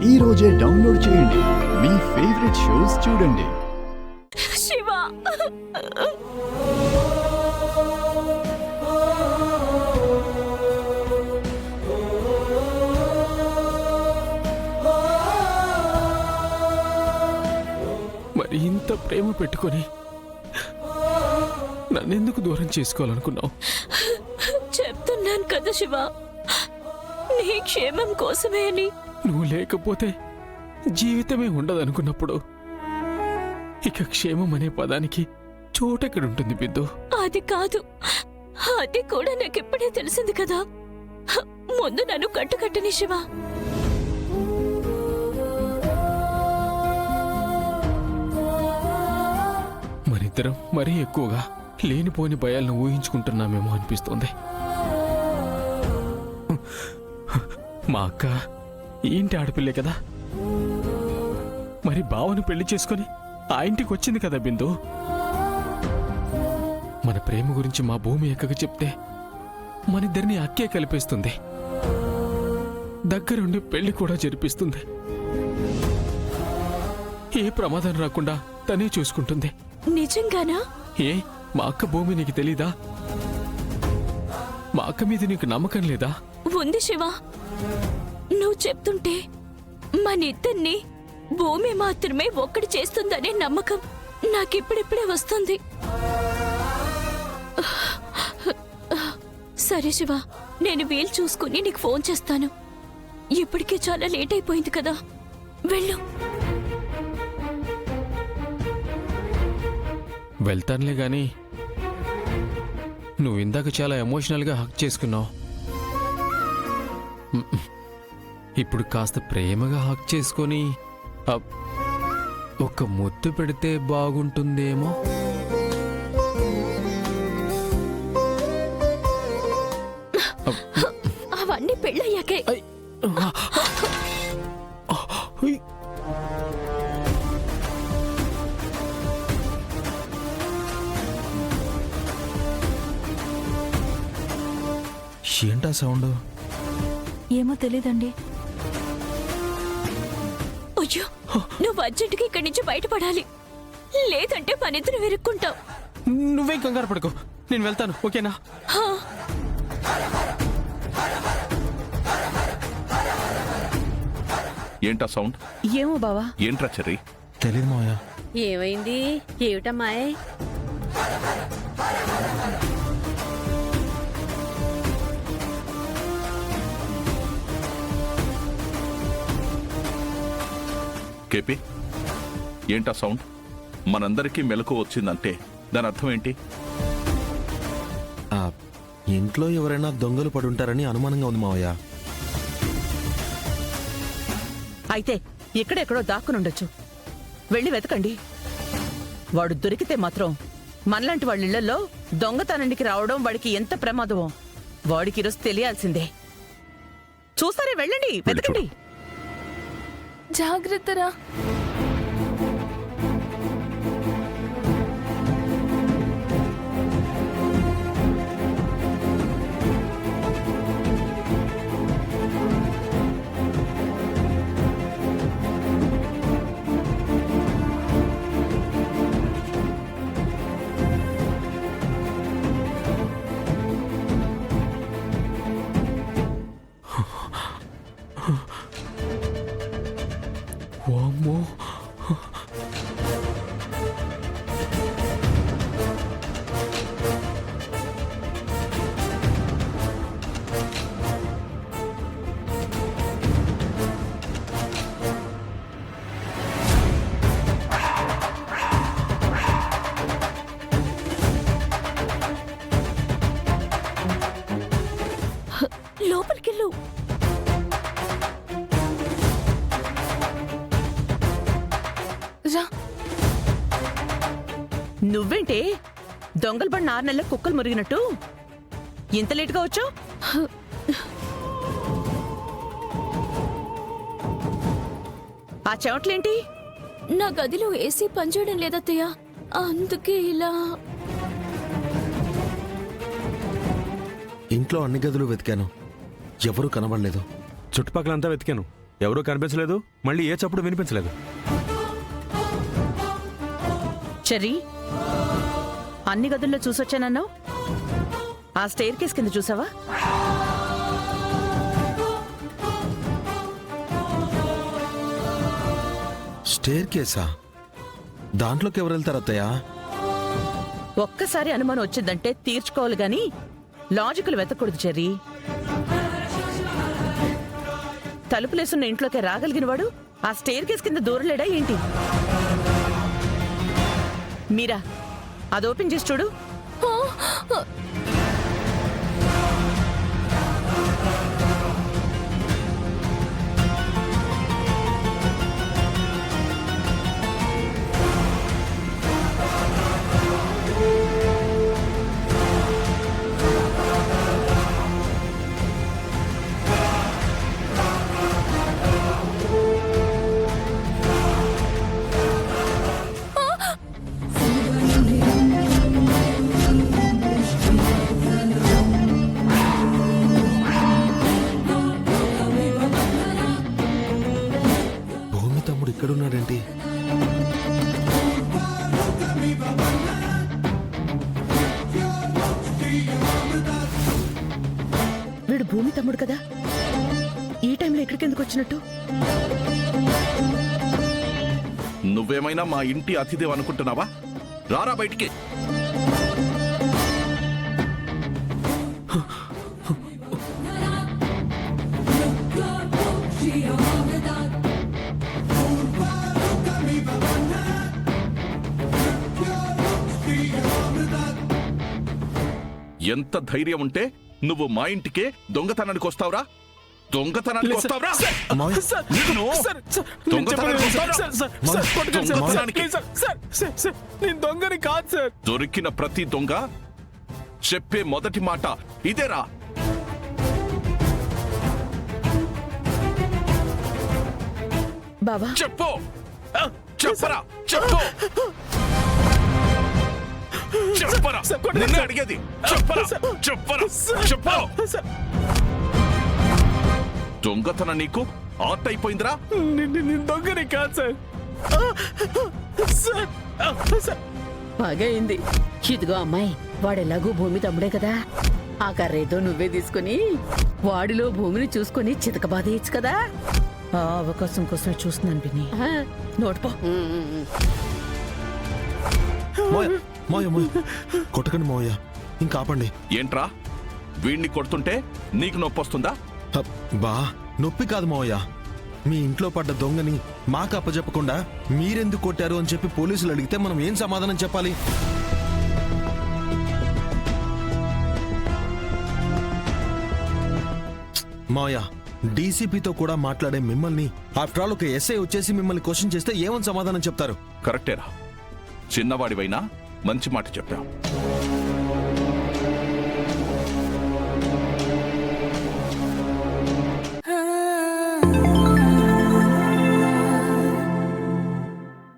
ఈ రోజే డౌన్లోడ్ చేయండి. మీ ఫేవరెట్ షోస్ చూడండి. శివ, మరి ఇంత ప్రేమ పెట్టుకొని నన్నెందుకు దూరం చేసుకోవాలనుకున్నావు? చెప్తున్నాను కదా శివ, నీ క్షేమం కోసమే అని. నువ్వు లేకపోతే జీవితమే ఉండదనుకున్నప్పుడు ఇక క్షేమం అనే పదానికి చోటెక్కడుంటుంది బిందు? అది కాదు, అది కూడా నాకిప్పుడే తెలిసింది కదా. ముందు నన్ను కట్టుకట్టని శివ. మరిద్దరం మరీ ఎక్కువగా లేనిపోని భయాలను ఊహించుకుంటున్నామేమో అనిపిస్తోంది. మా అక్క ఈ ఇంటి ఆడపిల్లే కదా, మరి బావను పెళ్లి చేసుకొని ఆ ఇంటికి వచ్చింది కదా బిందు. మన ప్రేమ గురించి మా భూమి ఎక్కగా చెప్తే మనిద్దరిని అక్కే కలిపేస్తుంది, దగ్గరుండి పెళ్లి కూడా జరిపిస్తుంది. ఏ ప్రమాదం రాకుండా తనే చూసుకుంటుంది. నిజంగానా? ఏ మా అక్క భూమి నీకు తెలీదా? మా అక్క మీద నీకు నమ్మకం లేదా? ఉంది శివ. నువ్వు చెప్తుంటే మనిద్దరిని భూమి మాత్రమే ఒక్కటి చేస్తుందనే నమ్మకం నాకిప్పుడిప్పుడే వస్తుంది. సరే శివ, నేను వీలు చూసుకుని నీకు ఫోన్ చేస్తాను. ఇప్పటికే చాలా లేట్ అయిపోయింది కదా, వెళ్ళు. వెళ్తానులే గాని నువ్వు ఇందాక చాలా ఎమోషనల్గా హక్ చేసుకున్నావు. ఇప్పుడు కాస్త ప్రేమగా హక్ చేసుకొని ఒక ముద్దు పెడితే బాగుంటుందేమో. అవన్నీ పెళ్ళయ్యాకే. ఏంటా సౌండ్? ఏమో తెలీదండి. అయ్యో, నువ్వు అర్జెంటుగా ఇక్కడి నుంచి బయటపడాలి, లేదంటే మనిద్దరం వెరుక్కుంటాం. నువ్వేం కంగారు పడుకో, నేను వెళ్తాను, ఓకేనా? ఏంటా సౌండ్? ఏమో బావా. ఏంట్రా చెర్రీ? తెలీదు మావయ్య. ఏమైంది? ఏమిటమ్మాయ్? కేపీ, ఏంటా సౌండ్? మనందరికీ మెలకు వచ్చిందంటే దాని అర్థం ఏంటి? ఇంట్లో ఎవరైనా దొంగలు పడుంటారని అనుమానంగా ఉంది మావయ్య. అయితే ఇక్కడెక్కడో దాక్కునుండొచ్చు, వెళ్ళి వెతకండి. వాడు దొరికితే మాత్రం మనలాంటి వాళ్ళ ఇళ్లలో దొంగతనానికి రావడం వాడికి ఎంత ప్రమాదమో వాడికి ఈరోజు తెలియాల్సిందే. చూస్తారే, వెళ్ళండి, వెతకండి. జాగ్రత్తరా. వామ్మో, లోపలికెళ్ళు. రా. నువ్వేంటే దొంగలు పడిన 6 నెలల కుక్కలు మురిగినట్టు ఇంత లేటుగా వచ్చావు? ఆ చెవట్లేంటి? నా గదిలో ఏసీ పనిచేయడం లేదత్తయ్య, అందుకే ఇలా. ఇంట్లో అన్ని గదులు వెతికాను, ఎవరూ కనబడలేదు. చుట్టుపక్కలంతా వెతికాను, ఎవరూ కనిపించలేదు, మళ్ళీ ఏ చప్పుడు వినిపించలేదు. చెర్రీ, అన్ని గదుల్లో చూసొచ్చానన్నావు. ఆ స్టెయిర్ కేస్ కింద చూసావా? స్టేర్ కేసా? దాంట్లోకి ఎవరు వెళ్తారు అత్తయ్య? ఒక్కసారి అనుమానం వచ్చిందంటే తీర్చుకోవాలి గాని లాజికల్ వెతకూడదు చెర్రీ. తలుపులేసున్న ఇంట్లోకి రాగలిగిన వాడు ఆ స్టెయిర్ కేస్ కింద దూరలేడా ఏంటి? మీరా, అది ఓపెన్ చేసి చూడు. భూమి తమ్ముడు ఇక్కడున్నాడేంటి? వీడు భూమి తమ్ముడు కదా, ఈ టైంలో ఇక్కడికి ఎందుకు వచ్చినట్టు? నువ్వేమైనా మా ఇంటి అతిథి అనుకుంటున్నావా? రారా బయటికి. ఎంత ధైర్యం ఉంటే నువ్వు మా ఇంటికే దొంగతనానికి వస్తావురా? దొంగతనానికి వస్తావురా? మావయ్య, నిన్ను దొంగతనానికి వస్తావురా? దొంగతనానికి. నేను దొంగని కాదు సార్. దొరికిన ప్రతి దొంగ చెప్పే మొదటి మాట ఇదేరా. బావా, చెప్పు, చెప్పరా, చెప్పు, చెప్పరా, నిన్నే అడిగేది. చెప్పరా, చెప్పరా, చెప్పు. దొంగతనం నీకు ఆర్ట్ అయిపోయిందిరా. నేను దొంగని కాదు సార్. బాగా అయింది. ఇదిగో అమ్మాయి, వాడెలాగూ భూమి తమ్ముడే కదా, ఆ కర్రేదో నువ్వే తీసుకుని వాడిలో భూమిని చూసుకుని చితకబాదేయచ్చు కదా. ఆ అవకాశం కోసం చూస్తున్నాను పిన్ని. నోటిపో. మావయ్య, మావయ్య, మావయ్య, కొట్టకండి మావయ్య, ఇంకా ఆపండి. ఏంట్రా, వీణ్ణి కొడుతుంటే నీకు నొప్పి వస్తుందా? బా, నొప్పి కాదు మావయ్య. మీ ఇంట్లో పడ్డ దొంగని మాకు అప్పచెప్పకుండా మీరెందుకు కొట్టారు అని చెప్పి పోలీసులు అడిగితే మనం ఏం సమాధానం చెప్పాలి? మావయ్య, డీసీపీతో కూడా మాట్లాడే మిమ్మల్ని ఆఫ్టర్ ఆల్ ఒక ఎస్ఐ వచ్చేసి మిమ్మల్ని క్వశ్చన్ చేస్తే ఏమని సమాధానం చెప్తారు? కరెక్టేరా, చిన్నవాడివైనా మంచి మాట చెప్పావు.